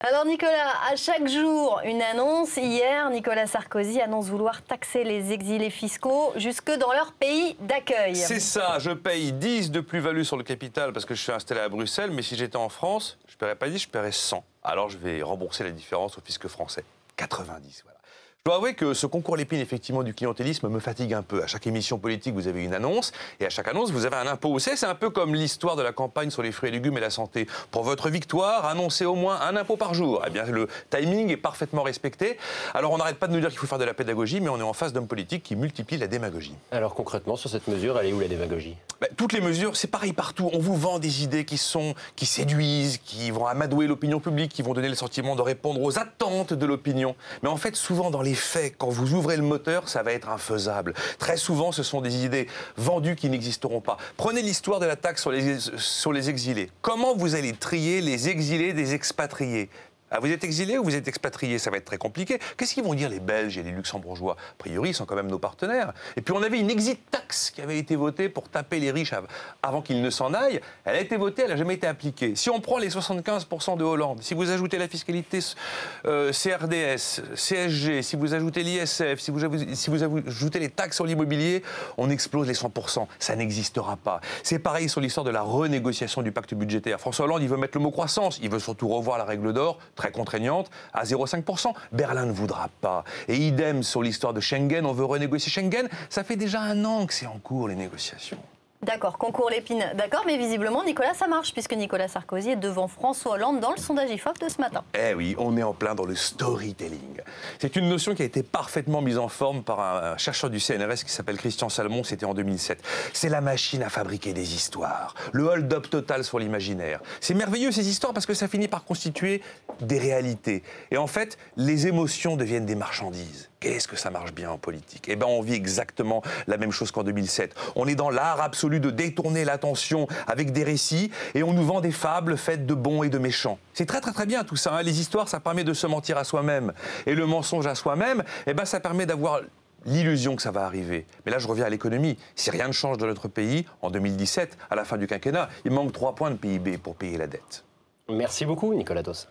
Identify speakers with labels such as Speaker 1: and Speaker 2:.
Speaker 1: Alors Nicolas, à chaque jour, une annonce. Hier, Nicolas Sarkozy annonce vouloir taxer les exilés fiscaux jusque dans leur pays d'accueil.
Speaker 2: C'est ça, je paye 10 de plus-value sur le capital parce que je suis installé à Bruxelles, mais si j'étais en France, je ne paierais pas 10, je paierais 100. Alors je vais rembourser la différence au fisc français. 90, voilà. Je dois avouer que ce concours l'épine, effectivement, du clientélisme me fatigue un peu. À chaque émission politique, vous avez une annonce, et à chaque annonce, vous avez un impôt. Vous savez, c'est un peu comme l'histoire de la campagne sur les fruits et légumes et la santé. Pour votre victoire, annoncez au moins un impôt par jour. Eh bien, le timing est parfaitement respecté. Alors, on n'arrête pas de nous dire qu'il faut faire de la pédagogie, mais on est en face d'hommes politiques qui multiplient la démagogie. Alors, concrètement, sur cette mesure, elle est où la démagogie ? Toutes les mesures, c'est pareil partout. On vous vend des idées qui séduisent, qui vont amadouer l'opinion publique, qui vont donner le sentiment de répondre aux attentes de l'opinion. Mais en fait, souvent, dans les faits, quand vous ouvrez le moteur, ça va être infaisable. Très souvent, ce sont des idées vendues qui n'existeront pas. Prenez l'histoire de la taxe sur les exilés. Comment vous allez trier les exilés des expatriés ? Ah, vous êtes exilé ou vous êtes expatrié? Ça va être très compliqué. Qu'est-ce qu'ils vont dire les Belges et les Luxembourgeois? A priori, ils sont quand même nos partenaires. Et puis on avait une exit tax qui avait été votée pour taper les riches avant qu'ils ne s'en aillent. Elle a été votée, elle n'a jamais été appliquée. Si on prend les 75% de Hollande, si vous ajoutez la fiscalité CRDS, CSG, si vous ajoutez l'ISF, si vous ajoutez les taxes sur l'immobilier, on explose les 100%. Ça n'existera pas. C'est pareil sur l'histoire de la renégociation du pacte budgétaire. François Hollande, il veut mettre le mot croissance. Il veut surtout revoir la règle d'or, très contraignante, à 0,5%. Berlin ne voudra pas. Et idem sur l'histoire de Schengen, on veut renégocier Schengen. Ça fait déjà 1 an que c'est en cours, les négociations.
Speaker 1: D'accord, concours l'épine, d'accord, mais visiblement, Nicolas, ça marche, puisque Nicolas Sarkozy est devant François Hollande dans le sondage IFOP de ce matin.
Speaker 2: Eh oui, on est en plein dans le storytelling. C'est une notion qui a été parfaitement mise en forme par un chercheur du CNRS qui s'appelle Christian Salmon, c'était en 2007. C'est la machine à fabriquer des histoires, le hold-up total sur l'imaginaire. C'est merveilleux ces histoires parce que ça finit par constituer des réalités. Et en fait, les émotions deviennent des marchandises. Qu'est-ce que ça marche bien en politique? Eh bien, on vit exactement la même chose qu'en 2007. On est dans l'art absolu de détourner l'attention avec des récits et on nous vend des fables faites de bons et de méchants. C'est très très très bien tout ça, hein. Les histoires, ça permet de se mentir à soi-même. Et le mensonge à soi-même, eh ben, ça permet d'avoir l'illusion que ça va arriver. Mais là, je reviens à l'économie. Si rien ne change dans notre pays, en 2017, à la fin du quinquennat, il manque 3 points de PIB pour payer la dette.
Speaker 3: Merci beaucoup, Nicolas Dos.